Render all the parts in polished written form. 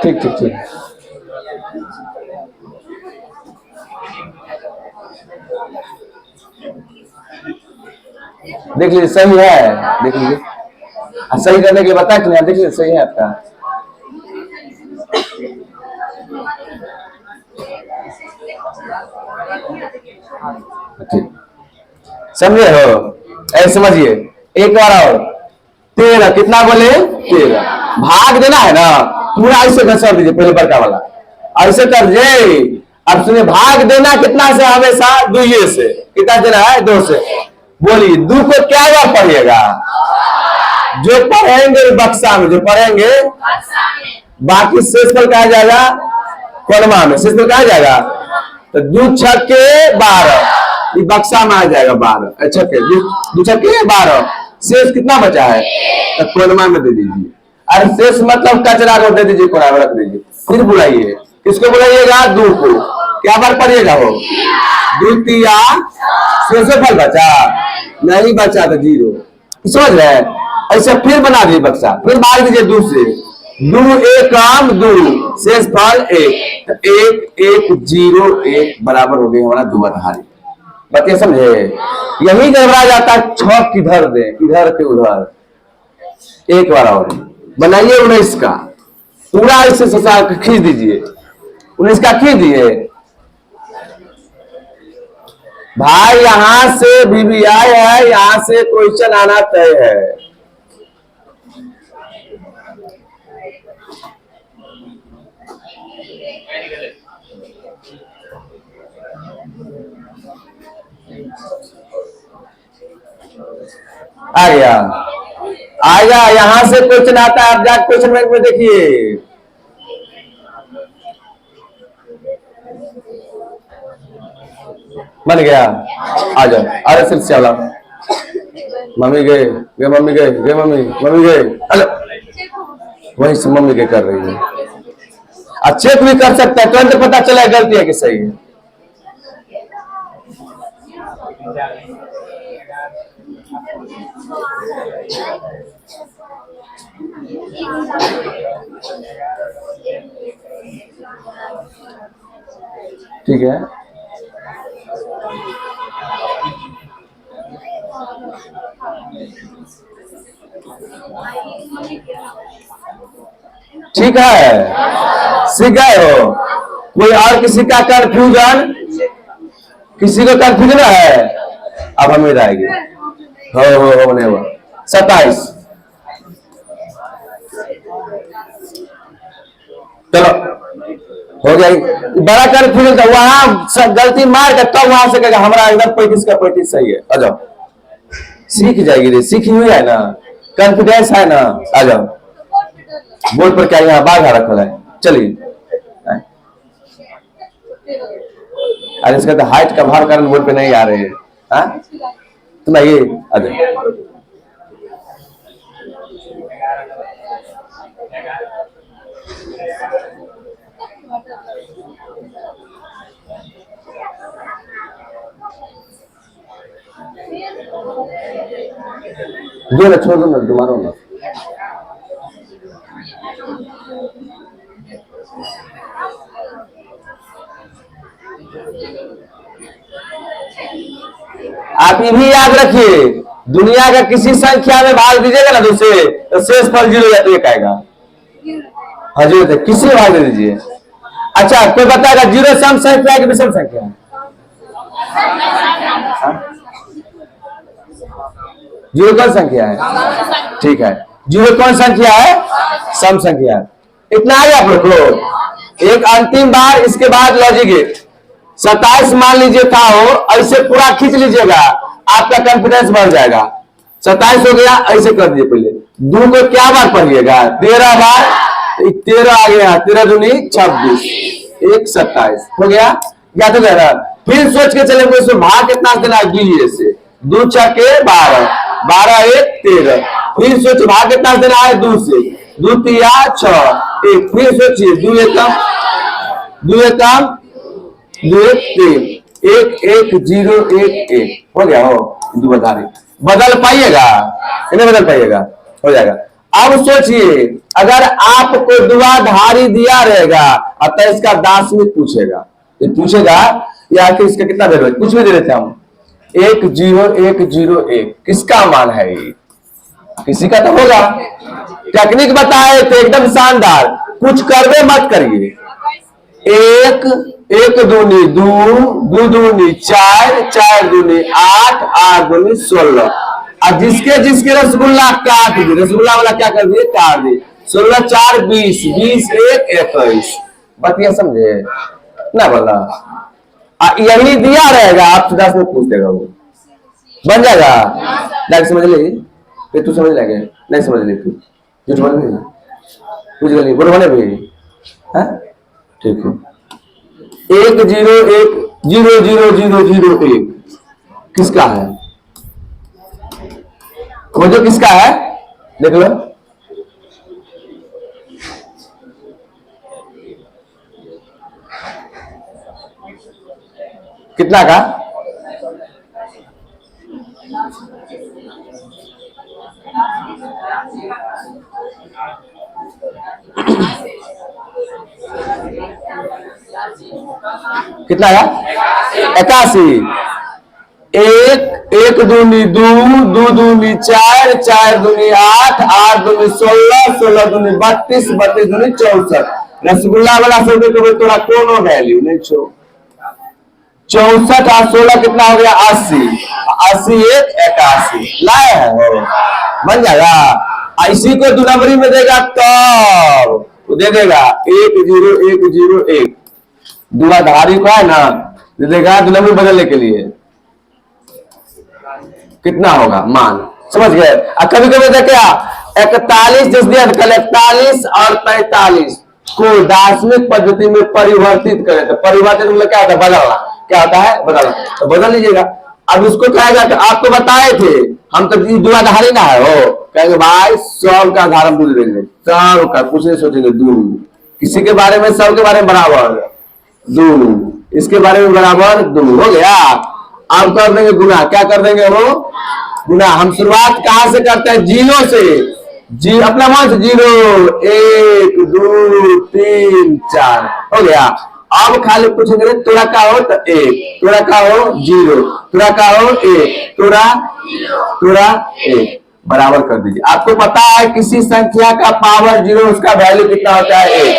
ठीक ठीक ठीक। देख लीजिए सही है, देख लीजिए सही करने के बता कि देख लीजिए सही है आपका। ठीक समझे हो, ऐसे समझिए एक बार और। 13 कितना बोले 13, भाग देना है ना पूरा ऐसे घसर दीजिए पहले बड़का वाला ऐसे कर दीजिए। अब सुनिए भाग देना कितना से, हमेशा 2 से। कितना देना है 2 से। बोलिए 2 को क्या बार पढ़िएगा, जो पढ़ेंगे बक्सा में, जो पढ़ेंगे बाकी शेष पर कहा जाएगा कोरमा में, शेष पर कहा जाएगा तो 2 छक्के 12 ये बक्सा में आ जाएगा 12। अच्छा 2 छक्के 12 शेष कितना बचा है तो कोरमा में दे दीजिए। अरे शेष मतलब कचरा को दे दीजिए, कोना में रख दीजिए। फिर बुलाइए, किसको बुलाइएगा 2 को। क्या बार पढ़िएगा हो 2 तिया शेषफल बचा नहीं बचा तो 0। समझ रहे, ऐसे फिर बना दीजिए बक्सा, फिर भाग दीजिए 2 से। 2 1 काम 2 शेष फल 1 तो 1 1 0 1 बराबर हो गई हमारा 2 आधारी। बात समझे, यही घबरा जाता 6 किधर दे, इधर के उधर। एक बार और बनाइए 19 का पूरा ऐसे खींच दीजिए, 19 का खींच दिए भाई। यहां से बीबी आए है, यहां से क्वेश्चन आना तय है। आ गया, आएगा यहां से क्वेश्चन आता है। आप जाकर क्वेश्चन बैंक में देखिए, बन गया। आ जाओ, अरे सिर्फ चला मम्मी गए मम्मी गए मम्मी गए। अरे वही से मम्मी के कर रही है। अब चेक भी कर सकता है, तुरंत पता चला गलती है कि सही है। ठीक है, ठीक है, सीख गए हो। कोई और किसी का कंफ्यूजन, किसी को कंफ्यूजन है? अब हमें आएगी होने हुआ 27। चलो हो गया, बड़ा कंफ्यूजन था वहां, गलती मार के तब वहां से कहेगा हमारा एकदम 35 का 35 सही है। आ जाओ, सीख जाएगी रे, सीखी हुई है ना, कॉन्फिडेंस है ना। आ जाओ, बोर्ड पर क्या यहाँ बाघा रखा है। चलिए, अरे इसका तो हाइट का भार कारण बोर्ड पे नहीं आ रहे हैं। तुम आइए, आ जाओ। जो ना छोड़ दो ना, दोबारा ना। आप ये भी याद रखिए, दुनिया का किसी संख्या में भाग दीजिएगा ना 2 से तो शेष फल 0 या तो 1 आएगा। हाँ 0 थे, किसी में भाग दे दीजिए। अच्छा कोई बताएगा 0 सम संख्या है कि विषम संख्या है? 0 कौन संख्या है? ठीक है, 0 कौन संख्या है? सम संख्या। इतना है आप लोग को। एक अंतिम बार, इसके बाद लॉजिक 27 मान लीजिए था हो, ऐसे पूरा खींच लीजिएगा, आपका कॉन्फिडेंस बढ़ जाएगा। 27 हो गया, ऐसे कर दीजिए। पहले 2 को क्या बार पढ़िएगा? 13 बार, 13 आ गया, 13 दूनी 26, 1 27 हो गया। या तो कह रहा फिर सोच के चले इसमें भाग कितना देना है? 2 से। 2 छक्के 12, 12 1 13। फिर सोच भाग कितना देना है? 2 से। 2 तिया 6 1। फिर सोचिए 2 एकम 2 एकम 2 1 3 1 1 0 1 1 हो गया। हो 2 बता रही, बदल पाइएगा नहीं बदल पाइएगा? हो जाएगा। अब सोचिए, अगर आपको दुआधारी दिया रहेगा अतः इसका दार्शनिक पूछेगा, ये पूछेगा कि आखिर इसका कितना वैल्यू है, कुछ भी दे देते हम 10101 किसका मान है ये, किसी का तो होगा। टेक्निक बताए थे एकदम शानदार, कुछ करवे मत करिए। एक, एक दूनी दो, दो दूनी चार, चार दूनी आठ, आठ दूनी 16। और जिसके जिसके रसगुल्ला काट दी, रसगुल्ला वाला क्या कर दिए, काट दी। 16 4 20, 20 1 21। बतिया समझे ना बोला। यही दिया रहेगा, आपसे 10 में पूछ देगा, वो बन जाएगा। डायरेक्ट समझ ली, फिर तू समझ लेंगे, नहीं समझ ली तू झूठ बोल नहीं, कुछ गली बोल बोले भी है, ठीक है। 101000001 किसका है, खोजो किसका है, देख लो। कितना का, कितना है, 81। एक दूनी दो, दो दूनी चार, चार दूनी आठ, आठ दूनी 16, 16 दूनी 32, 32 दूनी 64। रसगुल्ला वाला सब देखो थोड़ा कोनो वैल्यू नहीं छो। 64 और 16 कितना हो गया, 80, 80 1 81 लाए है वो, बन जाएगा। इसी को दो नंबरी में देगा तो दे देगा 10101, दुआधारी को है ना, दे देगा दो नंबरी बदलने के लिए कितना होगा मान, समझ गए। कभी कभी देखा 41 जिस दिया कल 41 और 45 को दार्शनिक पद्धति में परिवर्तित करें, तो परिवर्तित मतलब क्या होता है, बदलना, क्या होता है बदलना, तो बदल लीजिएगा। अब उसको कहेगा कि आपको बताए थे हम तो दुआधारी ना है, वो कहेंगे भाई 100 का आधार हम दूध देंगे, 100 का कुछ नहीं सोचेंगे, दूध किसी के बारे में 100 के बारे में बराबर दूध, इसके बारे में बराबर दूध, हो गया। अब कर देंगे गुना, क्या कर देंगे वो गुना। हम शुरुआत कहां से करते हैं, जीरो से, जी अपना मन से 0 1 2 3 4 हो गया। अब खाली पूछेंगे तोड़ा का हो तो 1, तोड़ा का हो 0, तोड़ा का हो 1, तोड़ा तोड़ा 1 बराबर कर दीजिए। आपको पता है किसी संख्या का पावर 0 उसका वैल्यू कितना होता है 1,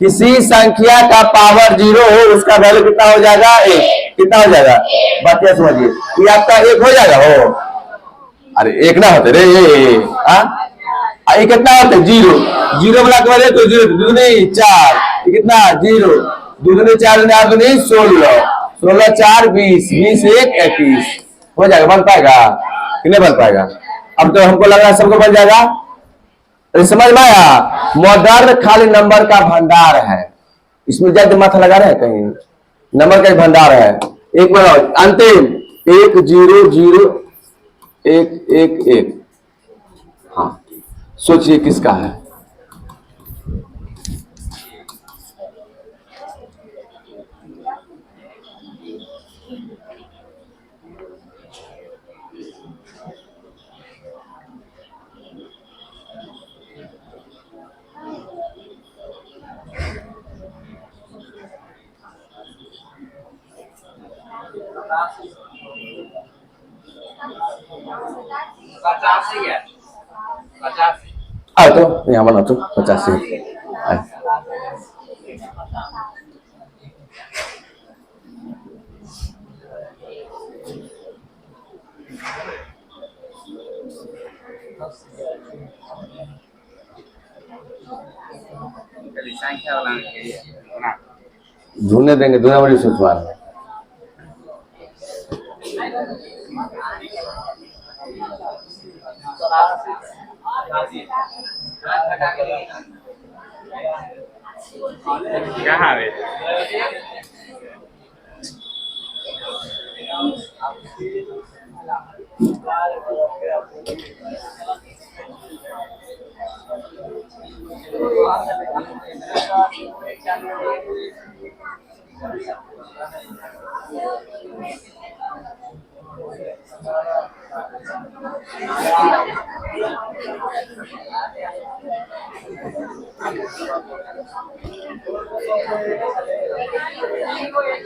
किसी संख्या का पावर 0 हो उसका वैल्यू कितना हो जाएगा 1, कितना हो जाएगा, बात क्या समझिए, ये आपका 1 हो जाएगा हो, अरे 1 ना होते रे ये कितना होता है 0, 0 वाला के बाद तो 0 दूनी 4, ये कितना 0, दूनी 4 दूनी 16, 16 4 20, 20 1 21 हो जाएगा, बन पाएगा कि नहीं बन पाएगा। अब तो हमको लग रहा है सबको बन जाएगा, समझ में आया। मॉडर्न खाली नंबर का भंडार है, इसमें ज्यादा माथा लगा रहे हैं, कहीं नंबर का भंडार है। एक मिनट अंतिम 1000111, हाँ सोचिए किसका है, तो यहाँ बना तो 85 ढूंढने देंगे, दूसरा बड़ी सोचवार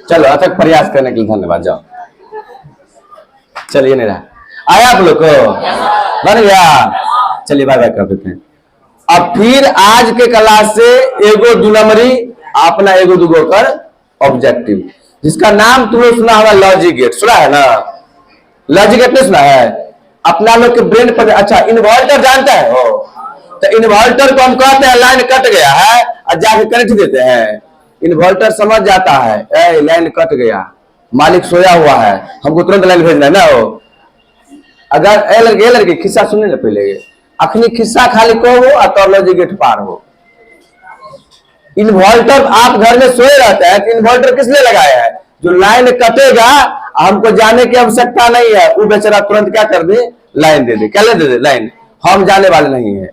चलो अथक प्रयास करने के लिए धन्यवाद। जाओ चलिए, नहीं रहा आया आप लोग को बन गया। चलिए बाय बाय कर देते हैं। अब फिर आज के क्लास से एगो दो नंबरी अपना एगो दुगो कर ऑब्जेक्टिव, जिसका नाम तुमने सुना होगा लॉजिक गेट। सुना है ना? लॉजिक गेट नहीं सुना है? अपना लोग के ब्रेन पर। अच्छा, इन्वर्टर जानता है हो? तो इन्वर्टर को हम कहते हैं लाइन कट गया है और जाके कनेक्ट देते हैं। इन्वर्टर समझ जाता है ए लाइन कट गया, मालिक सोया हुआ है, हमको तुरंत लाइन भेजना है ना। हो अगर ए लड़के खिस्सा सुनने ना पहले, अखनी खिस्सा खाली को हो और तो लॉजिक गेट पार हो। इन्वर्टर आप घर में सोए रहते हैं तो इन्वर्टर किस लिए लगाया है? जो लाइन कटेगा हमको जाने की आवश्यकता नहीं है, वो बेचारा तुरंत क्या कर दे, लाइन दे दे। क्या दे दे? लाइन। हम जाने वाले नहीं है।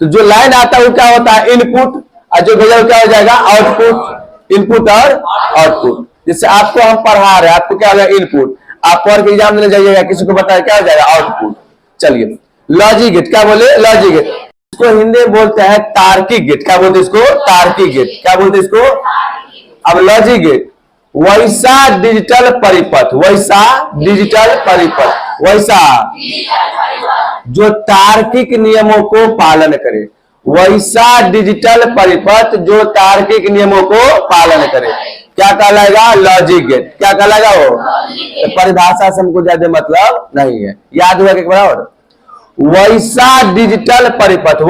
तो जो लाइन आता है वो क्या होता है? इनपुट। और जो भेजा क्या हो जाएगा? आउटपुट। इनपुट और आउटपुट। जिससे आपको हम पढ़ा रहे हैं, आपको क्या हो जाएगा? इनपुट। आप पढ़ के एग्जाम देने जाइएगा, किसी को बताया क्या हो जाएगा? आउटपुट। चलिए, लॉजिक गेट क्या बोले? लॉजिक गेट इसको हिंदी में बोलते हैं तार्किक गेट। क्या बोलते हैं इसको? तार्किक गेट। क्या बोलते हैं इसको? अब लॉजिक गेट वैसा डिजिटल परिपथ, वैसा डिजिटल परिपथ, वैसा जो तार्किक नियमों को पालन करे, वैसा डिजिटल परिपथ जो तार्किक नियमों को पालन करे, क्या कहलाएगा? Logic gate. क्या कहलाएगा वो? तो परिभाषा से हमको ज्यादा मतलब नहीं है, याद हुआ कि बराबर। वैसा डिजिटल परिपथ,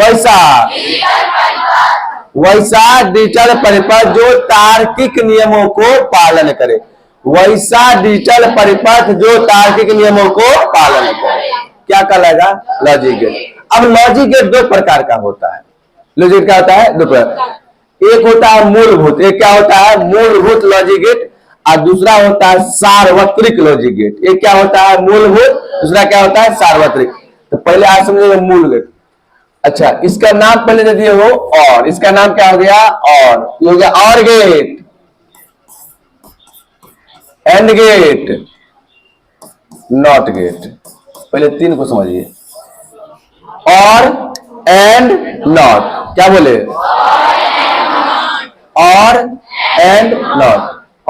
वैसा डिजिटल परिपथ जो तार्किक नियमों को पालन करे, वैसा डिजिटल परिपथ जो तार्किक नियमों को पालन करे, क्या कहलाएगा? Logic gate. अब लॉजिक गेट दो प्रकार का होता है। लॉजिक क्या होता है? दो प्रकार। एक होता है मूलभूत, एक क्या होता है? मूलभूत लॉजिक गेट, और दूसरा होता है सार्वत्रिक लॉजिक गेट। एक क्या होता है? मूलभूत, दूसरा क्या होता है? सार्वत्रिक। तो पहले आज समझिए मूल गेट। अच्छा, इसका नाम पहले दे दिए हो और, इसका नाम क्या हो गया? और। ये हो गया or gate, and gate, not gate. पहले तीन को समझिए, और, एंड, नॉट। क्या बोले? Or, and, not,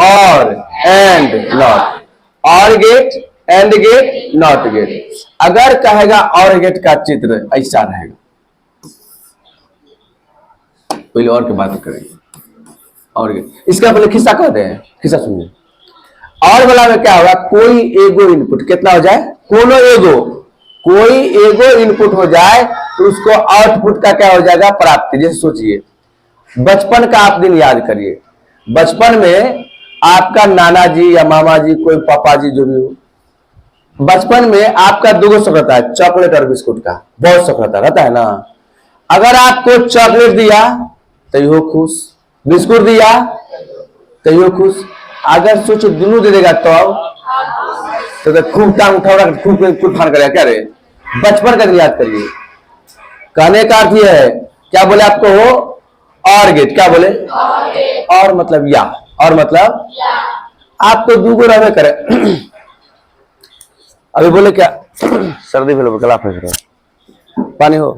or, and, not, or gate, and gate, not gate. अगर कहेगा और गेट का चित्र ऐसा रहेगा, पहले और की बात करेंगे। और गेट इसका पहले खिस्सा कहते हैं, खिस्सा सुनिए। और वाला में क्या होगा? कोई एगो इनपुट कितना हो जाए? कोनो एगो, कोई एगो इनपुट हो जाए तो उसको आउटपुट का क्या हो जाएगा? प्राप्ति। जैसे सोचिए, बचपन का आप दिन याद करिए। बचपन में आपका नाना जी या मामा जी, कोई पापा जी जो भी हो, बचपन में आपका दो शौक रहता है, चॉकलेट और बिस्कुट का बहुत शौक रहता है ना। अगर आपको चॉकलेट दिया तो हो खुश, बिस्कुट दिया तो हो खुश। अगर सोचो दोनों दे देगा तो खूब टांग उठा, खूब फान करेगा। क्या रे? बचपन का दिन याद करिए। कहने का अर्थ यह है, क्या बोले आपको? हो और गेट। क्या बोले? और मतलब या, और मतलब आप तो दूगो रहने करे। अभी बोले क्या? सर्दी भी गला फंस रहा, पानी हो।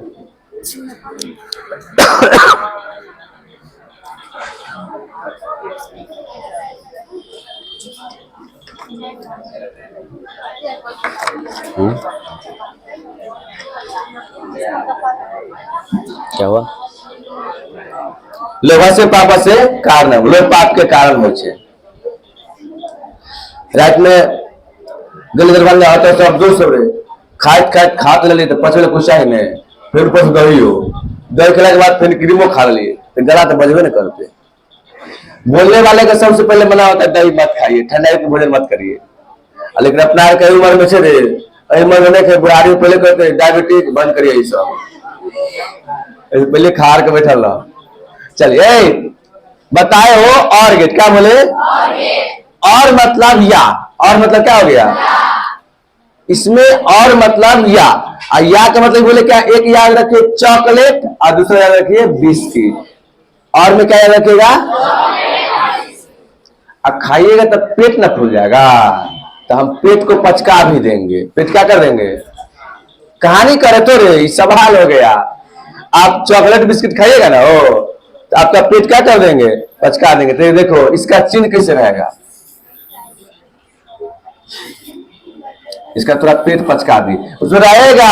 क्या हुआ? लोभा से पापा से कारण, लोभ पाप के कारण हो छे। रात में गली दरबार में आता सब दोस्त सब रे खात ले तो पचले कुछ ही नहीं, फिर ऊपर से दही हो, दही खिलाने के बाद फिर क्रीमो खा लिए तो गला तो बजबे न करते। बोलने वाले का सबसे पहले मना होता है दही मत खाइए, ठंडाई को भोजन मत करिए। लेकिन अपना कई उम्र में से उम्र में बुढ़ारी पहले कहते डायबिटीज बंद करिए, ये सब पहले खार के बैठा रहा। चलिए बताए हो और गेट। क्या बोले? और मतलब या, और मतलब क्या हो गया इसमें? और मतलब या का मतलब बोले क्या? एक याद रखिए चॉकलेट और दूसरा याद रखिए बिस्किट। और में क्या याद रखिएगा? अब खाइएगा तो पेट न फूल जाएगा, तो हम पेट को पचका भी देंगे। पेट क्या कर देंगे? कहानी करे तो रे, सवाल हो गया। आप चॉकलेट बिस्किट खाइएगा ना हो तो आपका पेट क्या कर देंगे, पचका देंगे। तो देखो इसका चिन्ह कैसे रहेगा, इसका थोड़ा पेट पचका दी, उसमें रहेगा,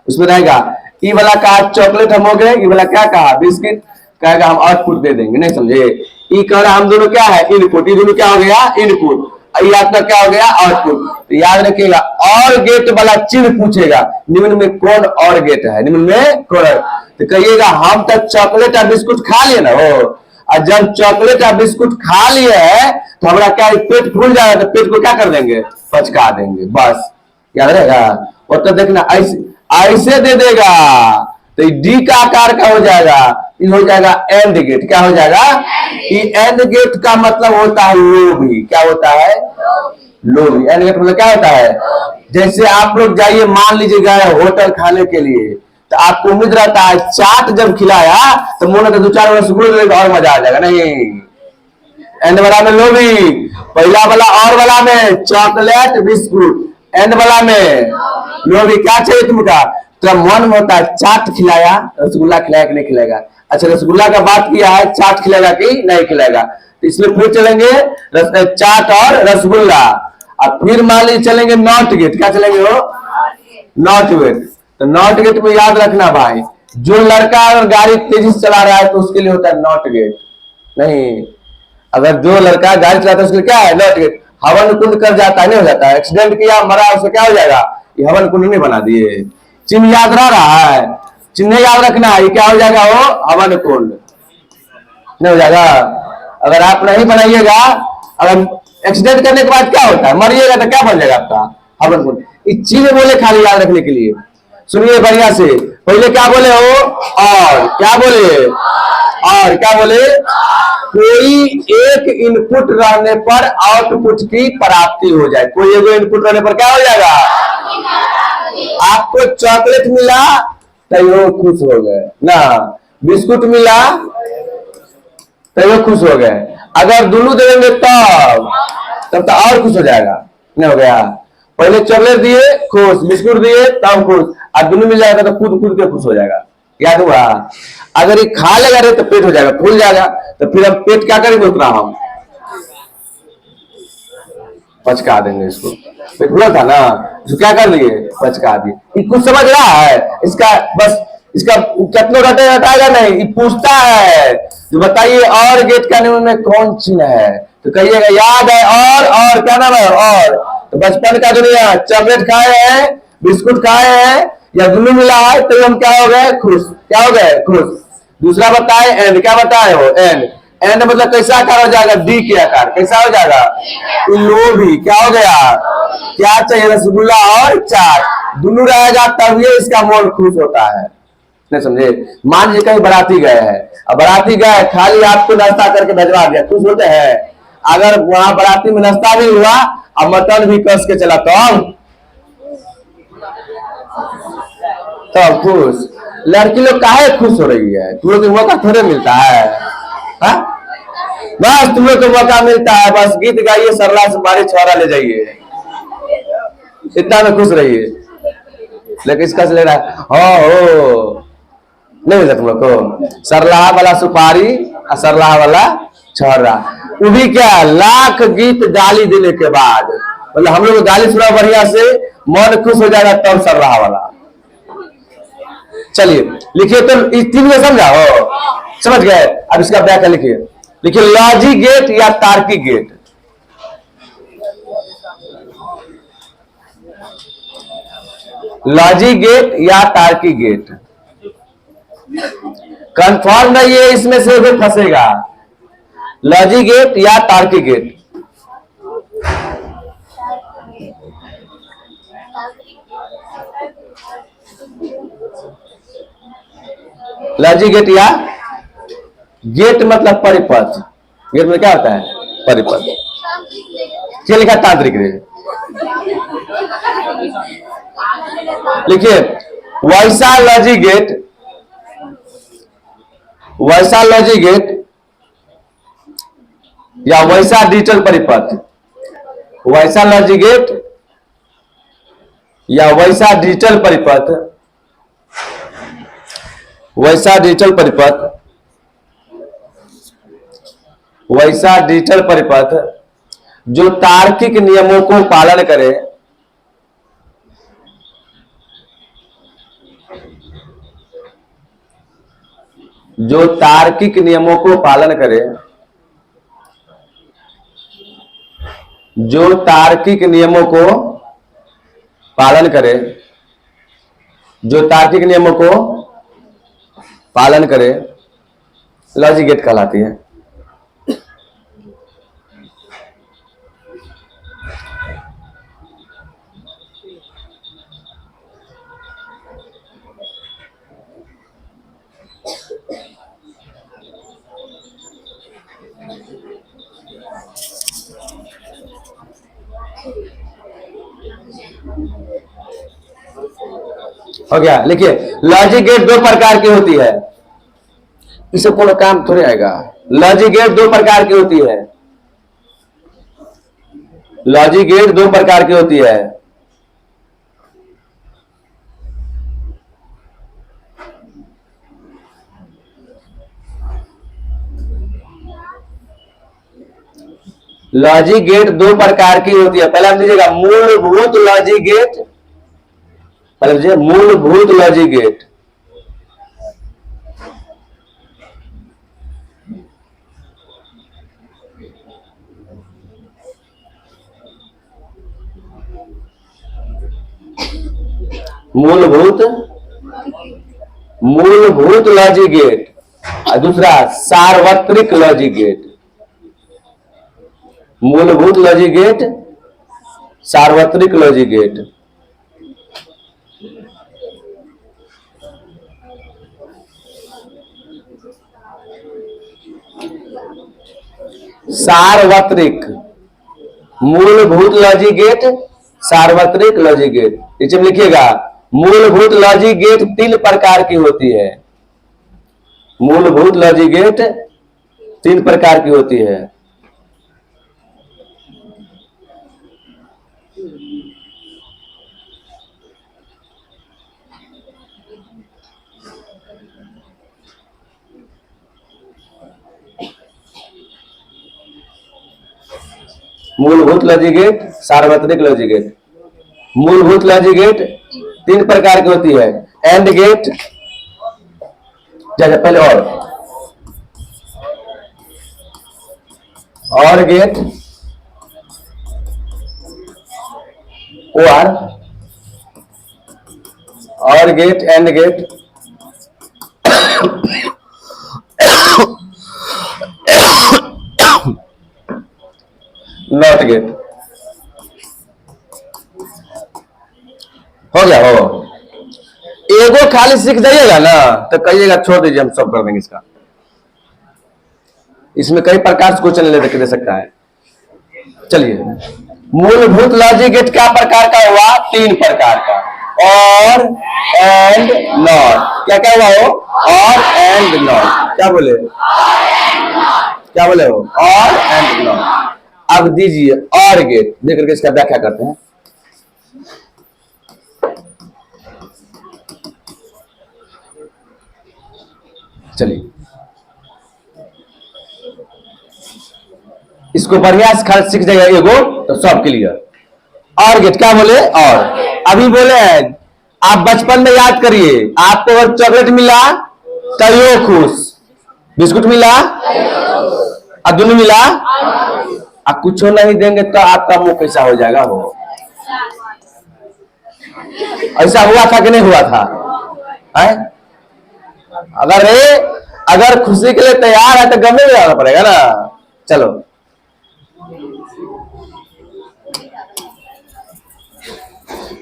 उसमें रहेगा ई वाला कहा चॉकलेट हम हो गए, ई वाला क्या कहा बिस्किट, कहेगा हम आउटपुट दे देंगे, नहीं समझे। ई कह रहा हम दोनों क्या है इनपुट, ये दोनों क्या हो गया इनपुट, ये आपका क्या हो गया आउटपुट। तो याद रखिएगा और गेट वाला चिन्ह पूछेगा निम्न में कौन और गेट है, निम्न में कौन है। तो कहिएगा हम तो चॉकलेट और बिस्कुट खा लिए ना हो, और जब चॉकलेट और बिस्कुट खा लिए है तो हमारा क्या पेट फूल जाएगा, तो पेट को क्या कर देंगे पचका देंगे, बस याद रहेगा। और तो देखना ऐसे ऐसे दे देगा तो डी का आकार का हो जाएगा, ये हो जाएगा एंड गेट, क्या हो जाएगा ये एंड गेट का मतलब होता है लोभी, क्या होता है लोभी। एंड गेट मतलब क्या होता है, जैसे आप लोग जाइए मान लीजिए गए होटल खाने के लिए, तो आपको उम्मीद रहता है चाट जब खिलाया तो मुंह में 2-4 रसगुल्ले और मजा आ जाएगा, नहीं। एंड वाला में लोभी, पहला वाला और वाला में चॉकलेट बिस्कुट, एंड वाला में लोभी। क्या चाहिए तुमका, तो मन में होता है चाट खिलाया, रसगुल्ला खिलाया कि नहीं खिलाएगा, अच्छा रसगुल्ला का बात किया है चाट खिलाएगा कि नहीं खिलाएगा, तो इसलिए फिर चलेंगे चाट और रसगुल्ला। अब फिर मान लीजिए चलेंगे नॉट गेट, क्या चलेंगे वो नॉट गेट। तो नॉट गेट में याद रखना भाई, जो लड़का अगर गाड़ी तेजी से चला रहा है तो उसके लिए होता है नॉट गेट, नहीं। अगर जो लड़का गाड़ी चलाता है उसके लिए क्या है नॉट गेट। हवन कुंड कर जाता है नहीं हो जाता है, एक्सीडेंट किया मरा उसको क्या हो जाएगा, ये हवन कुंड नहीं बना दिए। चिन्ह याद रहा है, चिन्ह याद रखना है, ये क्या हो जाएगा वो हवन कुंड नहीं हो जाएगा। अगर आप नहीं बनाइएगा, अगर एक्सीडेंट करने के बाद क्या होता है मरिएगा तो क्या बन जाएगा आपका हवन कुंड। ये चिन्ह बोले खाली याद रखने के लिए, सुनिए बढ़िया से। पहले क्या बोले हो और क्या बोले, और क्या बोले, कोई एक इनपुट रहने पर आउटपुट की प्राप्ति हो जाए। कोई एक इनपुट रहने पर क्या हो जाएगा, आपको चॉकलेट मिला तो वो खुश हो गए ना, बिस्कुट मिला तो वो खुश हो गए। अगर दोनों दे देंगे तब तो और खुश हो जाएगा, नहीं हो गया। पहले चॉकलेट दिए खुश, बिस्कुट दिए तब खुश, और दोनों मिल जाएगा तो खुद खुद के खुश हो जाएगा, याद हुआ। अगर ये खा लेगा रे तो पेट हो जाएगा फूल जाएगा, तो फिर हम पेट क्या करेंगे उतना हम पचका देंगे इसको। पेट फूला था ना, इसको क्या कर लिए पचका दिए। कुछ समझ रहा है इसका, बस इसका कितना हटाएगा नहीं, ये पूछता है जो बताइए और गेट का नियम में कौन चिन्ह है, तो कहिएगा याद है और क्या नाम है और। तो बचपन का दुनिया चॉकलेट खाए हैं बिस्कुट खाए हैं या दोनों मिला है तो हम क्या हो गए खुश, क्या हो गए खुश। दूसरा बताए एंड, क्या बताए हो एंड, एंड मतलब कैसा आकार हो जाएगा डी के आकार, कैसा हो जाएगा लोभी, क्या हो गया क्या चाहिए रसगुल्ला और चाट, दोनों रहेगा तब ये इसका मन खुश होता है, नहीं समझे। मान लीजिए कहीं बराती गए हैं, अब बराती गए खाली आपको नाश्ता करके भेजवा दिया, खुश होते हैं। अगर वहां बराती में नाश्ता भी हुआ और मटन भी कस के चला तो खुश। लड़की लोग काहे खुश हो रही है, तुम लोग को मौका थोड़े मिलता है हा? बस तुम लोग को मौका मिलता है, बस गीत गाइए सरला से बारी छोरा ले जाइए, इतना में खुश रहिए। लेकिन इसका से ले रहा है हो नहीं मिलता तुम लोग को, सरलाहा वाला सुपारी और सरलाहा वाला छोरा, वो भी क्या लाख गीत गाली देने के बाद, मतलब हम लोग गाली सुना बढ़िया से मन खुश हो जाएगा तब सरलाहा वाला। चलिए लिखिए, तो इस तीन में समझाओ, समझ गए। अब इसका व्याख्या लिखिए, लिखिए लॉजिक गेट या तार्किक गेट। लॉजिक गेट या तार्किक गेट, कंफर्म रहिए इसमें से भी फंसेगा। लॉजिक गेट या तार्किक गेट, लॉजिक गेट या गेट मतलब परिपथ, गेट में क्या होता है परिपथ, क्या लिखा तांत्रिक रे। लिखिए वैसा लॉजिक गेट, वैसा लॉजिक गेट या वैसा डिजिटल परिपथ, वैसा लॉजिक गेट या वैसा डिजिटल परिपथ वैसा डिजिटल परिपथ जो तार्किक नियमों को पालन करे, जो तार्किक नियमों को पालन करे, जो तार्किक नियमों को पालन करे, जो तार्किक नियमों को पालन करे, लॉजिक गेट कहलाती है। हो गया, लिखिए लॉजिक गेट दो प्रकार की होती है। इसे कोनो काम थोड़े आएगा। लॉजिक गेट दो प्रकार की होती है। लॉजिक गेट दो प्रकार की होती है। लॉजिक गेट दो प्रकार की होती है। पहले हम दीजिएगा मूलभूत लॉजिक गेट, पहले दीजिए मूलभूत लॉजिक गेट, मूलभूत लॉजिक गेट, और दूसरा सार्वत्रिक लॉजिक गेट। मूलभूत लॉजिक गेट, सार्वत्रिक लॉजिक गेट। सार्वत्रिक, मूलभूत लॉजिक गेट, सार्वत्रिक लॉजिक गेट। नीचे में लिखिएगा मूलभूत लॉजिक गेट तीन प्रकार की होती है। मूलभूत लॉजिक गेट तीन प्रकार की होती है। मूलभूत लॉजिक गेट, सार्वत्रिक लॉजिक गेट। मूलभूत लॉजिक गेट तीन प्रकार की होती है। एंड गेट, जैसे पहले or gate, or gate, and gate, not gate. हो गया। हो एगो खाली सीख जाइएगा ना तो कहिएगा छोड़ दीजिए, हम सब कर देंगे इसका। इसमें कई प्रकार से क्वेश्चन दे सकता है। चलिए, मूलभूत लॉजिक गेट क्या प्रकार का हुआ? तीन प्रकार का। और एंड नॉट। क्या क्या हुआ हो? और एंड नॉट। क्या बोले? क्या बोले हो? और एंड नॉट। अब दीजिए और गेट, देख करके इसका व्याख्या करते हैं। चलिए, इसको बढ़िया से सीख जाएगा एगो तो सब क्लियर। और गेट क्या बोले? और अभी बोले हैं, आप बचपन में याद करिए, आपको अगर चॉकलेट मिला तो यो खुश, बिस्कुट मिला अदुन मिला, आप कुछ नहीं देंगे तो आपका मुंह कैसा हो जाएगा? हो ऐसा हुआ था कि नहीं हुआ था? है? अगर खुशी के लिए तैयार है तो गम में जाना पड़ेगा ना। चलो,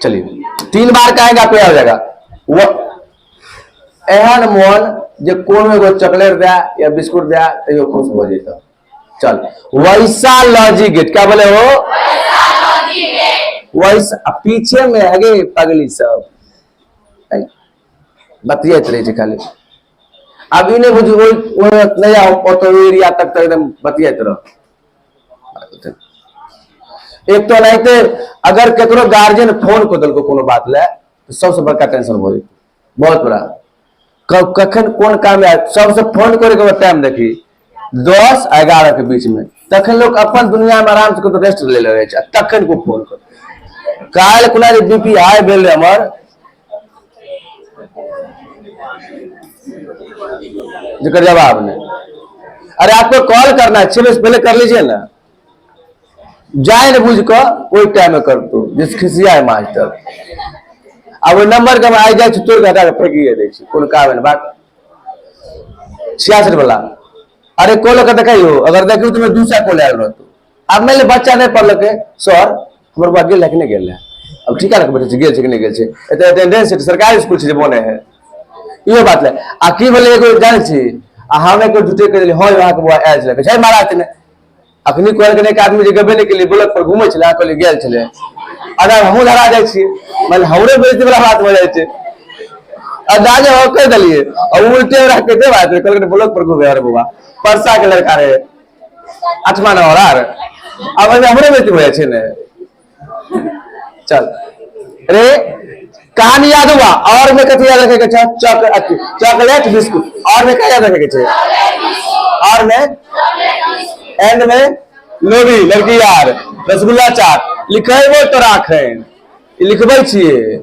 चलिए, तीन बार कहेगा पे हो जाएगा। वो एहन मोहन जो कोन एगो चॉकलेट दिया या बिस्कुट दिया तो यो खुश हो जाता। चल, वैसा लॉजिक गेट। क्या बोले हो? वैसा। पीछे में आगे पगली सब बतिया रही खाली। अब इन्हें बुझ नया एरिया तक एकदम बतिया रह। एक तो नहीं थे, अगर केकरो गार्जियन फोन को दल को कोनो बात ले तो सबसे बड़का टेंशन हो जाए, बहुत बड़ा। कखन कौन काम है सबसे फोन करे टाइम देखी 10-11 के बीच में, तखन लोग अपन दुनिया में आराम से रेस्ट ले रहे हैं, तखन को फोन कर काल कुना बीपी हाई भेल हमर जिकर जवाब नहीं। अरे आपको कॉल करना है 6 बजे पहले कर लीजिए ना, जाए न बुझ कर कोई टाइम में कर दो जिस खिसिया है मास्टर। अब वो नंबर के आ जाए तोड़ के हटा के फेंकिए दे कौन काम है बात 66 वाला। अरे कॉल कर देखियो, अगर देखियो तो मैं दूसरा कॉल आयल रहतो। अब मेरे बच्चा नहीं पढ़ लके सर हमर बा गेल है कि नहीं गेल है, अब ठीक है बेटा गेल छै कि नहीं गेल छै, एते अटेंडेंस सरकारी स्कूल छै जे बने है इहो बात ले। आ की बोले एगो जान छी आ हमें को झूठे कर दिले होय वहां के बुआ आयल छले छै महाराज ने अखनी कहल के एक आदमी जे गबे नहीं के लिए बुलक पर घूमै छले कहले गेल छले। अगर हमहू धरा जाइ छी मतलब हमरे बेइज्जती वाला बात हो जाइ छै, अंदाजे हो कह दलिए और उल्टे रह के दे बात कहल के बुलक पर घूमे। अरे बुआ परसा के लड़का रे 8वां नंबर आर अब हमरे बेइज्जती हो जाइ छै ने। चल रे कहानी याद हुआ और में कथी याद रखे के छै चॉकलेट बिस्कुट और में क्या याद रखे के छै और में एंड में लोरी लड़की यार रसगुल्ला चाट लिखेबो तो राखें लिखबे छिए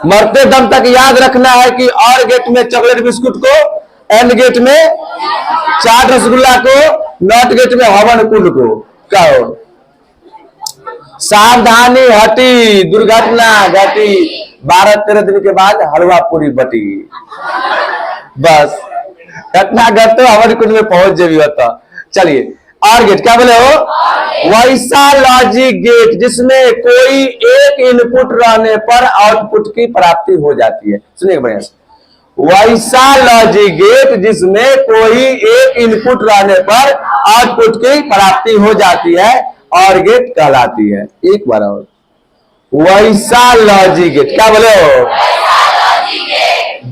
मरते दम तक याद रखना है कि और गेट में चॉकलेट बिस्कुट को एंड गेट में चाट रसगुल्ला को नॉट गेट में हवन कुंड को क्या हो। सावधानी हटी दुर्घटना घटी 12-13 दिन के बाद हलवा पूरी बटी बस घटना घटते हवन कुंड में पहुंच जाबी होता। चलिए और गेट क्या बोले हो वैसा लॉजिक गेट जिसमें कोई एक इनपुट रहने पर आउटपुट की प्राप्ति हो जाती है। सुनिए बढ़िया से वैसा लॉजिक गेट जिसमें कोई एक इनपुट रहने पर आउटपुट की प्राप्ति हो जाती है और गेट कहलाती है। एक बार और वैसा लॉजिक गेट क्या बोले हो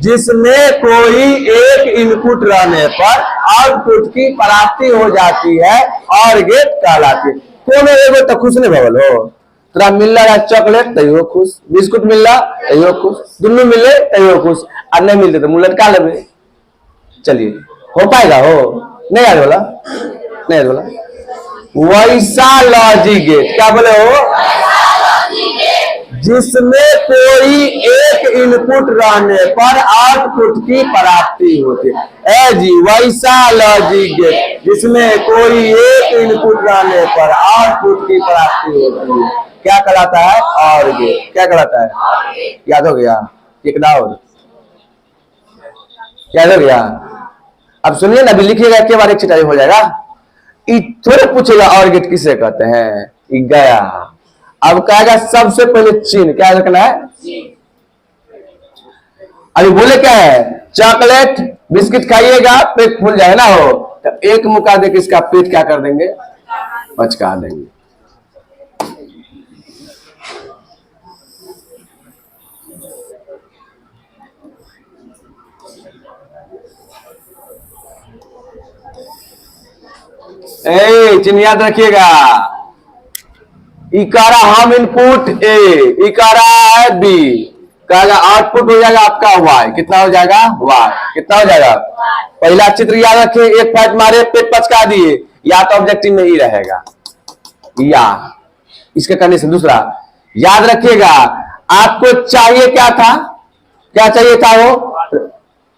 जिसमें कोई एक इनपुट रहने पर आउटपुट की प्राप्ति हो जाती है और गेट कहलाती है। कौन एगो तो खुश नहीं भवल हो तोरा मिल रहा चॉकलेट तैयो खुश, बिस्कुट मिल रहा तैयो खुश, दुनू मिले तैयो खुश और नहीं मिलते तो मुंह लटका लेबे। चलिए हो पाएगा हो नहीं याद वाला नहीं याद वाला वैसा लॉजिक गेट क्या बोले हो जिसमें कोई एक इनपुट रहने पर आउटपुट की प्राप्ति होती है। जी वैसा लॉजिक गेट जिसमें कोई एक इनपुट रहने पर आउटपुट की प्राप्ति होती है क्या कहलाता है और गेट क्या कहलाता है। याद हो गया एक डाउट याद हो गया। अब सुनिए ना अभी लिखिएगा के बार एक चिटाई हो जाएगा। थोड़े पूछेगा और गेट किसे कहते हैं गया। अब कहेगा सबसे पहले चिन्ह क्या रखना है अभी बोले क्या है चॉकलेट बिस्किट खाइएगा पेट फूल जाए ना हो तो एक मुक्का देके इसका पेट क्या कर देंगे बचका देंगे। चिन्ह याद रखिएगा इकारा हम इनपुट ए इकारा है बी कहेगा आउटपुट हो जाएगा आपका वाई कितना हो जाएगा वाई कितना हो जाएगा। पहला चित्र याद रखे एक फाइट मारे पेट पचका दिए या तो ऑब्जेक्टिव में ही रहेगा या इसके कंडीशन। दूसरा याद रखिएगा आपको चाहिए क्या था क्या चाहिए था वो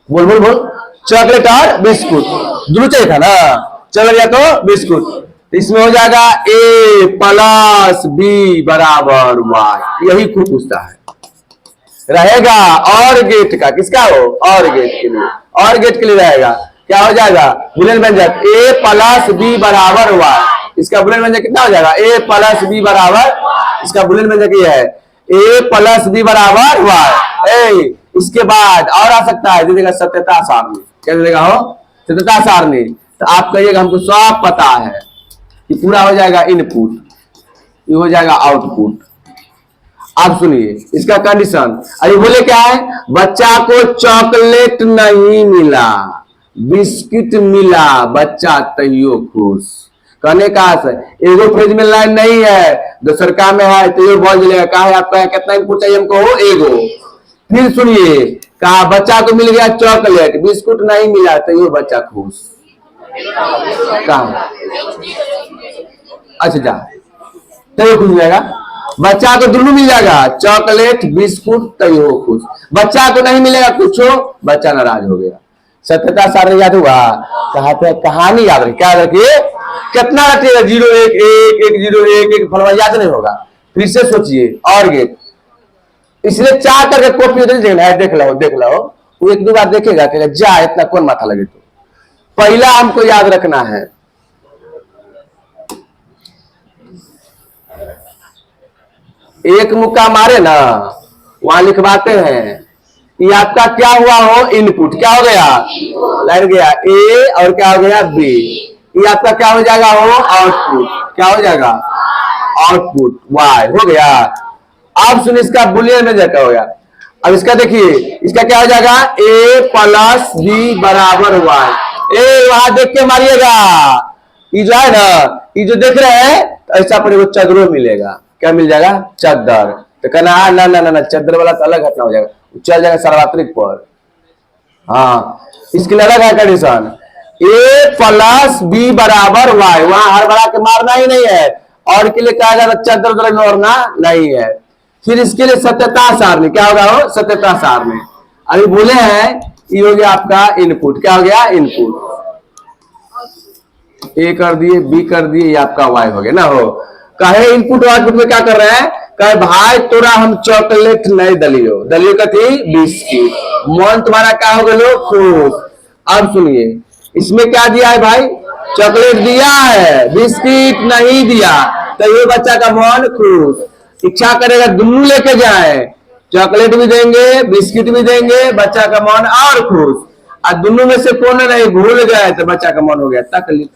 बोल बोल बोल चॉकलेट और बिस्कुट दोनों चाहिए था ना चॉकलेट या तो बिस्कुट इसमें हो जाएगा ए प्लस बी बराबर वाई यही खूब पूछता है रहेगा और गेट का किसका हो और गेट के लिए और गेट के लिए रहेगा क्या हो जाएगा बुलियन व्यंजक ए प्लस बी बराबर वाई इसका बुलियन व्यंजक कितना हो जाएगा ए प्लस बी बराबर इसका बुलियन व्यंजक ये है ए प्लस बी बराबर वाई। इसके बाद और आ सकता है दे देगा सत्यता सारणी क्या दे देगा हो सत्यता सारणी तो आप कहिएगा हमको सब पता है कि पूरा हो जाएगा इनपुट ये हो जाएगा आउटपुट। आप सुनिए इसका कंडीशन अरे बोले क्या है बच्चा को चॉकलेट नहीं मिला बिस्किट मिला बच्चा तैयो खुश कहने का एगो फ्रिज में लाइन नहीं है दूसर का में है तो ये बोल दिलेगा कहा है आपका कितना इनपुट चाहिए हमको एगो फिर सुनिए, कहा बच्चा को मिल गया चॉकलेट, बिस्कुट नहीं मिला तो ये बच्चा खुश। कहा अच्छा जा, तो ये खुश हो जाएगा। बच्चा को दोनों मिल जाएगा, चॉकलेट बिस्कुट, तो ये हो खुश। बच्चा को नहीं मिलेगा कुछ, बच्चा नाराज हो गया। सत्यता सारणी याद हुआ? कहते हैं कहानी याद रखिए, क्या रखिए, कितना रखिएगा, 0 1 1 1 0 1 1 फलवा, याद नहीं होगा। फिर से सोचिए और गेट, इसलिए चाह करके कॉपी देख लो देख लो, वो एक दो बार देखेगा कि जा इतना कौन माथा लगे। तो पहला हमको याद रखना है, एक मुक्का मारे ना, वहां लिखवाते हैं ये आपका क्या हुआ हो, इनपुट क्या हो गया, लग गया ए, और क्या हो गया बी, ये आपका क्या हो जाएगा हो, आउटपुट, क्या हो जाएगा, आउटपुट वाई हो गया। अब सुन, इसका बुलियन में क्या हो गया। अब इसका देखिए, इसका क्या हो जाएगा, ए प्लस बी बराबर वाई। ए वहां देख के मारिएगा, ये जो है ना, ये जो देख रहे हैं, तो ऐसा पर चदरों मिलेगा, क्या मिल जाएगा, चद्दर। तो कहना ना ना ना ना, चद्दर वाला तो अलग घटना हो जाएगा, चल जाएगा सार्वत्रिक पर। हाँ, इसके लिए अलग है कंडीशन, ए प्लस बी बराबर वाई, वहां हर बड़ा के मारना ही नहीं है, और के लिए कहा जाएगा चद्दर मारना नहीं है। फिर इसके लिए सत्यता सारणी, क्या होगा वो, सत्यता सारणी। अभी बोले हैं ये हो गया आपका इनपुट, क्या हो गया, इनपुट, ए कर दिए, बी कर दिए, ये आपका वाई हो गया ना। हो कहे इनपुट आउटपुट में क्या कर रहे हैं, कहे भाई तोरा हम चॉकलेट नहीं दलियो, दलियो का थी बिस्किट, मन तुम्हारा क्या हो गया, खुश। अब सुनिए, इसमें क्या दिया है भाई, चॉकलेट दिया है, बिस्किट नहीं दिया, तो ये बच्चा का मन खुश। इच्छा करेगा दोनों लेके जाए, चॉकलेट भी देंगे बिस्किट भी देंगे, बच्चा का मन और खुश। और दोनों में से कौन नहीं भूल गए तो बच्चा का मन हो गया तकलीफ।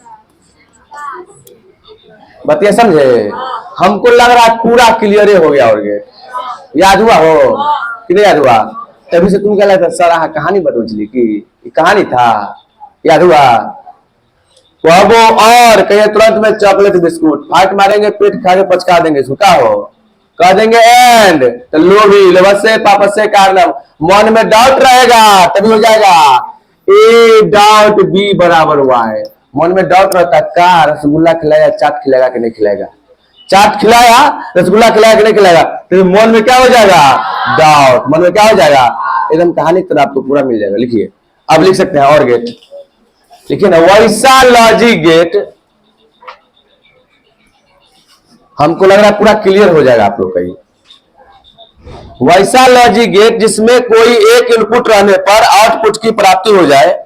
बतिया समझे, हमको लग रहा है पूरा क्लियर हो गया। और याद हुआ हो कि नहीं याद हुआ? तभी से तुम क्या लगता सर कहानी बतौचली कि कहानी था, याद हुआ? वो और कहीं तुरंत में चॉकलेट बिस्कुट फाट मारेंगे, पेट खा के पचका देंगे, सुखा हो कह देंगे एंड, तो लोभी लवस्य पापस्य कारणम, मन में डाउट रहेगा तभी हो जाएगा ए डाउट बी बराबर वाई। मन में डाउट रहता का रसगुल्ला खिलाया चाट खिलाएगा कि नहीं खिलाएगा, चाट खिलाया रसगुल्ला खिलाया कि नहीं खिलाएगा, तो मन में क्या हो जाएगा, डाउट, मन में क्या हो जाएगा, एकदम कहानी तरह आपको पूरा मिल जाएगा। लिखिए, अब लिख सकते हैं और गेट लिखिए ना, वैसा लॉजिक गेट हमको लग रहा है पूरा क्लियर हो जाएगा आप लोग का। वैसा लॉजिक गेट जिसमें कोई एक इनपुट रहने पर आउटपुट की प्राप्ति हो जाए,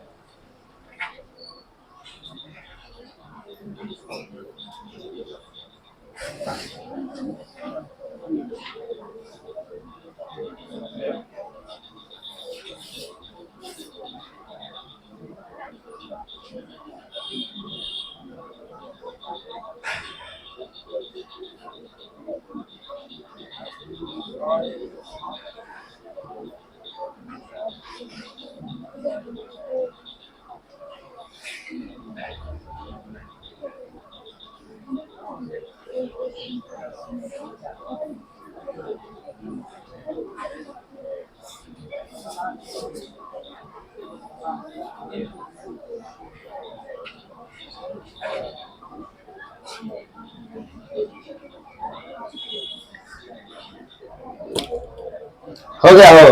हो गया हो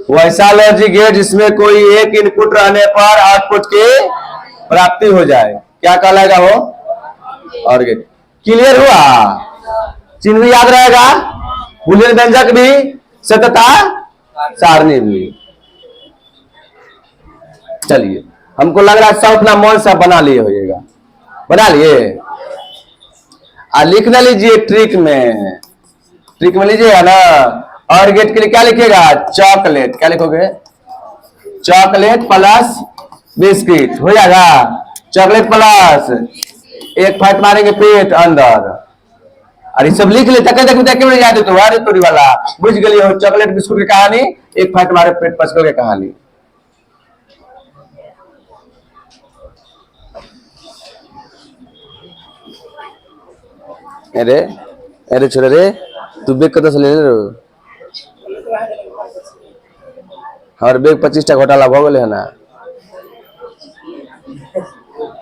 वैसा लॉजिक गेट जिसमें कोई एक इनपुट रहने पर आउटपुट की प्राप्ति हो जाए, क्या कहलाएगा वो, और गेट। क्लियर हुआ? चिन्ह भी याद रहेगा, बुलियन व्यंजक भी, सत्यता सारणी भी। चलिए, हमको लग रहा है सब अपना मन सा बना लिए होइएगा, बना लिए। लिख ना लीजिए ट्रिक में लीजिएगा ना। और गेट के लिए क्या लिखिएगा, चॉकलेट, क्या लिखोगे, चॉकलेट प्लस बिस्किट हो जाएगा, चॉकलेट प्लस एक फाइट मारेंगे पेट अंदर, अरे सब लिख ले तक याद तो अरे तोरी वाला बुझ गई हो, चॉकलेट बिस्कुट की कहानी, एक फाइट मारे पेट पचको की कहानी। अरे अरे छोरे रे, तू बेग कत से ले लो, और बेग 25 घोटाला भ गए है ना।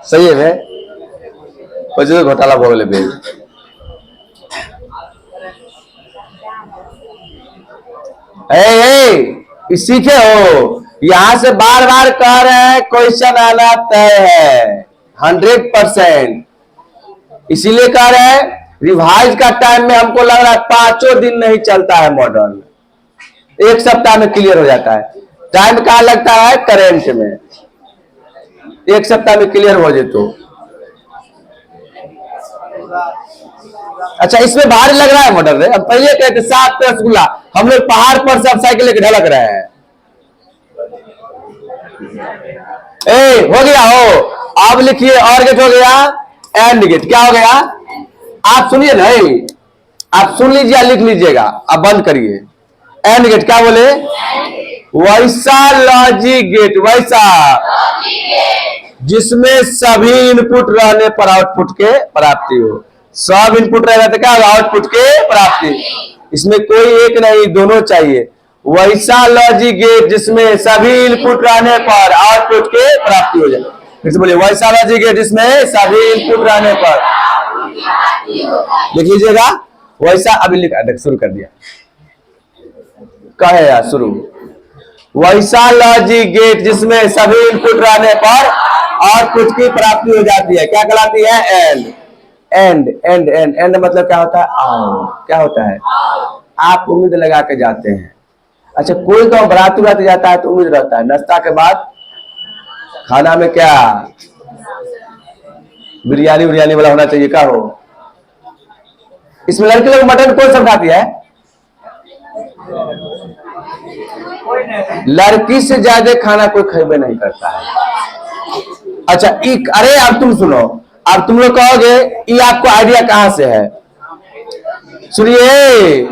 सही है 25 घोटाला भ गए बेग। सीखे हो, यहाँ से बार बार कह रहे हैं क्वेश्चन आना तय है 100%। इसीलिए कह रहे हैं रिवाइज का टाइम में हमको लग रहा है 5 दिन नहीं चलता है मॉडल, 1 सप्ताह में क्लियर हो जाता है। टाइम कहाँ लगता है करेंट में, 1 सप्ताह में क्लियर हो जाए तो। अच्छा इसमें भारी लग रहा है मॉडल रे। अब पहले कहते 7 रसगुल्ला, हम लोग पहाड़ पर से अब साइकिल लेके ढलक रहे हैं। हो गया हो, अब लिखिए और गेट हो गया एंड गेट। क्या हो गया आप सुनिए नहीं, आप सुन लीजिए लिख लीजिएगा। अब बंद करिए। एंड गेट क्या बोले, वैसा लॉजिक गेट, वैसा जिसमें सभी इनपुट रहने पर आउटपुट के प्राप्ति हो। सब इनपुट रहेगा तो क्या होगा, आउटपुट के प्राप्ति। इसमें कोई एक नहीं, दोनों चाहिए। वैसा लॉजिक गेट जिसमें सभी इनपुट रहने पर आउटपुट के प्राप्ति हो जाए। फिर से बोलिए, वैसा लॉजिक गेट जिसमें सभी इनपुट रहने पर, लिख लीजिएगा वैसा। अभी लिखा शुरू कर दिया, कहे यार शुरू। वैसा लॉजिक गेट जिसमें सभी इनपुट रहने पर आउटपुट की प्राप्ति हो जाती है। क्या कहलाती है, and. And and and and मतलब क्या होता है, क्या होता है, आप उम्मीद लगा के जाते हैं। अच्छा कोई तो बराती उराती जाता है तो उम्मीद रहता है नाश्ता के बाद खाना में क्या बिरयानी उरियानी वाला होना चाहिए, क्या हो। इसमें लड़के लोग मटन कौन सा खाती है, लड़की से ज्यादा खाना कोई खेबे नहीं करता है। अच्छा अरे अब तुम सुनो, अब तुम लोग कहोगे ये आपको आइडिया कहां से है। सुनिए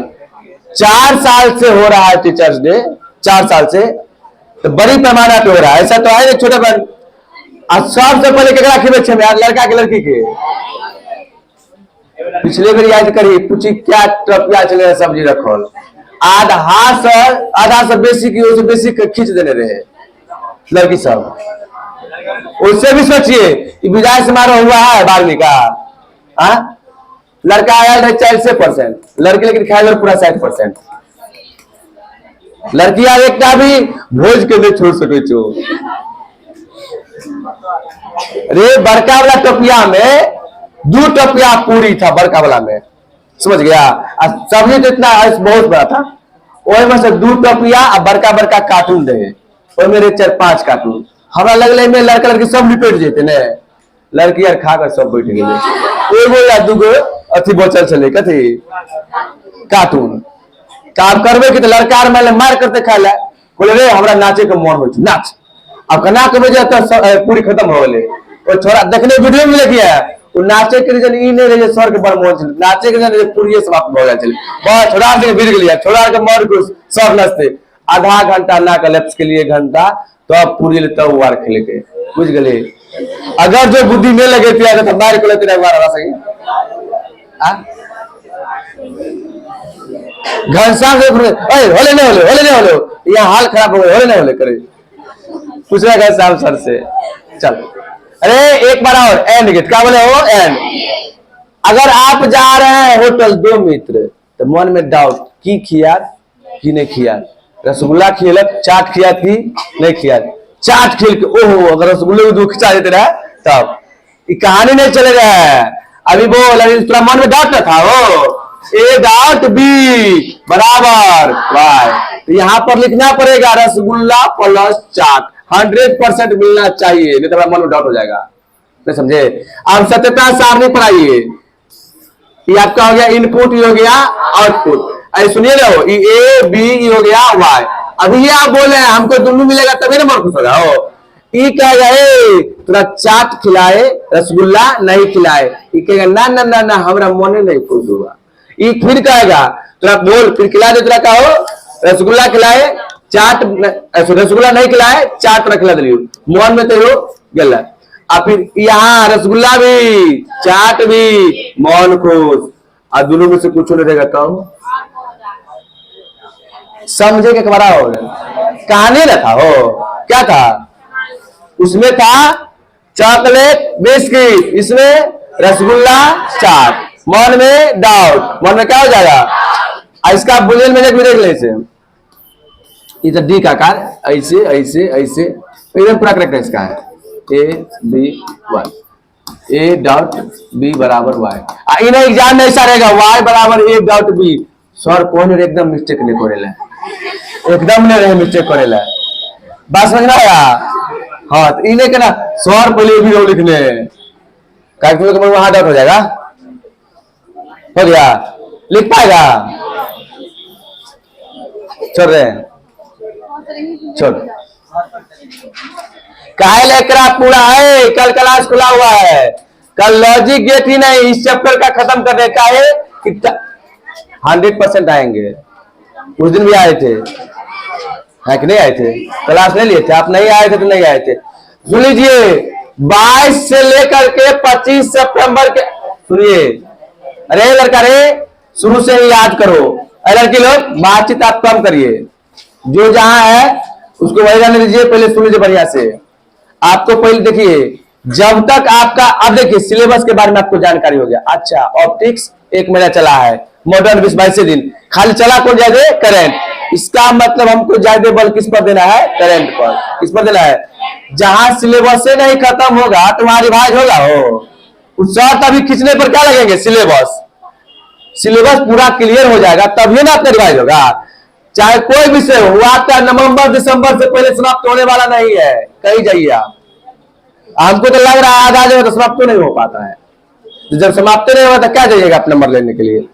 4 साल से हो रहा है टीचर्स डे, 4 साल से तो बड़ी पैमाना पे हो रहा है। ऐसा तो है छोटे बन। सबसे पहले केकरा खिले में, लड़का के लड़की के। पिछले बार याद करिए पूछी क्या टपिया चले सब्जी रखल, आधा से बेसी की, उससे बेसी खींच देने रहे लड़की सब। उससे भी सोचिए विदाई समारोह हुआ है 12वीं का, लड़का आया है 40%, लड़की लेकिन खाएगा पूरा 60%। लड़की यार एक भी भोज के नहीं छोड़ सके छो। अरे बड़का वाला टोपिया में 2 टोपिया पूरी था, बड़का वाला में समझ गया। सब्जी तो इतना बहुत बड़ा था, वही में से 2 टोपिया और बड़का बड़का कार्टून रहे, वही मेरे 4-5 कार्टून। हमरा लगले में लड़का लड़की सब लिपेट जेते ने, लड़की यार खा कर सब बैठ गए। एगो या दूगो अथी बचल चले कथी कार्टून। काम करबे कि तो लड़का आर मार करते खाए ला, बोले रे हमरा नाचे के मन हो नाच। अब कना के बजे तो पूरी खत्म हो गए। वो छोरा देखने वीडियो में देखिए वो नाचे के रीजन ई नहीं रहे सर के बड़ मन चले, नाचे के रीजन पूरी समाप्त हो गया चले। बस छोरा के गिर गया, छोरा के मर को सब नचते। आधा घंटा ना कलेप्स के लिए घंटा तो अब पूरी लेता वार खेले के, बुझ गए। अगर जो बुद्धि में लगे थे तो मार को लेते रहा सही। घनश्याम से होले नहीं होले यहाँ हाल खराब हो गए, होले नहीं होले करे पूछ रहा घनश्याम सर से। चल अरे एक बार और एंड गेट क्या बोले हो, एंड। अगर आप जा रहे हैं होटल 2 मित्र तो मन में डाउट की खिया कि नहीं खिया, रसगुल्ला खिलक चाट खिया थी नहीं खिया, चाट खिल के ओहो अगर रसगुल्ले को खिंचा देते रहे तब ये कहानी नहीं चले रहा है। अभी बोल अभी पूरा मन में डाउट न था वो ए डाउट बी बराबर वाई, तो यहाँ पर लिखना पड़ेगा रसगुल्ला प्लस चाट 100% मिलना चाहिए, नहीं तो मन में डाउट हो जाएगा। नहीं समझे। अब सत्यता सारणी पर आइए, ये आपका हो गया इनपुट, ये हो गया आउटपुट। अरे सुनिए ना हो ए बी हो गया वाई। अभी ये आप बोले हैं हमको दोनों मिलेगा तभी ना मन खुश होगा हो। ई कह गए तुरा चाट खिलाए रसगुल्ला नहीं खिलाए, ई कहेगा ना ना ना ना हमरा मन नहीं खुश हुआ। ई फिर कहेगा तुरा बोल फिर खिला दे, तुरा कहो रसगुल्ला खिलाए चाट रसगुल्ला नहीं खिलाए चाट पर खिला दिलियो, मन में तो हो गला। और फिर यहाँ रसगुल्ला भी चाट भी मन खुश, और दोनों में से कुछ नहीं रहेगा। कहो समझे के कमरा हो कहानी ना था हो, क्या था उसमें, था चॉकलेट बिस्किट, इसमें रसगुल्ला चाट। मन में डाउट, मन में क्या हो जाएगा, इसका बुलियन में भी देख ले इसे, इधर डी का आकार ऐसे ऐसे ऐसे एकदम पूरा करेक्ट इसका है, A B Y, A dot B बराबर वाई। इन एग्जाम में ऐसा रहेगा वाई बराबर ए डॉट बी। सर कौन एकदम मिस्टेक नहीं करेला, एकदम नहीं रहे मिस्टेक करेला, बात समझ में आया। हाँ तो इन्हें के ना सर पहले भी लोग लिखने हाथ आउट हो जाएगा, हो गया, लिख पाएगा, छोड़ रहे हैं, छोड़ काहे लेकर पूरा है, कल क्लास खुला हुआ है, कल लॉजिक गेट ही नहीं इस चैप्टर का खत्म करने का है, 100% आएंगे। उस दिन भी आए थे, है कि नहीं आए थे, क्लास नहीं लिए थे आप, नहीं आए थे तो नहीं आए थे। सुन लीजिए 22 से लेकर के 25 सितंबर के, सुनिए, अरे लड़का रे शुरू से ही याद करो, लड़की लोग बातचीत आप कम करिए, जो जहां है उसको वही रहने दीजिए, पहले सुन लीजिए बढ़िया से। आपको पहले देखिए, जब तक आपका, अब देखिए सिलेबस के बारे में आपको जानकारी हो गया। अच्छा ऑप्टिक्स 1 महीना चला है, मॉडर्न 20-22 दिन, खाली चला कौन ज्यादा, करंट। इसका मतलब हमको ज्यादा बल किस पर देना है, करंट पर। किस पर देना है, जहां सिलेबस से नहीं खत्म होगा तो वहां रिवाइज होगा हो, शर्त अभी खींचने पर क्या लगेंगे, सिलेबस, सिलेबस पूरा क्लियर हो जाएगा तभी ना आपका रिवाइज होगा। चाहे कोई विषय हो, आपका नवंबर दिसंबर से पहले समाप्त होने वाला नहीं है, कहीं जाइए आप। हमको तो लग रहा है आधा जगह तो समाप्त नहीं हो पाता है, तो जब समाप्त नहीं होगा तो क्या जाइएगा आप नंबर लेने के लिए।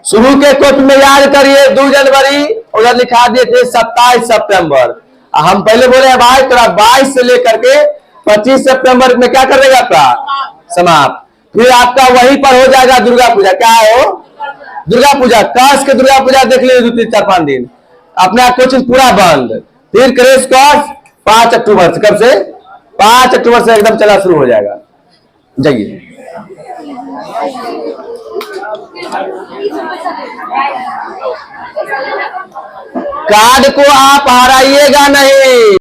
शुरू के कॉपी में याद करिए 2 जनवरी, उधर लिखा दिए थे 27 सितंबर। हम पहले बोले हैं भाई थोड़ा 22 से लेकर के 25 सितंबर में क्या कर देगा आपका समाप्त, फिर आपका वहीं पर हो जाएगा दुर्गा पूजा। क्या हो, दुर्गा पूजा, काश के दुर्गा पूजा देख लीजिए 2-3-4-5 दिन, अपना कोचिंग पूरा बंद। फिर क्रेश कोर्स 5 अक्टूबर से, कब से, 5 अक्टूबर से एकदम चला शुरू हो जाएगा, जाइए। कार्ड को आप हराइएगा नहीं।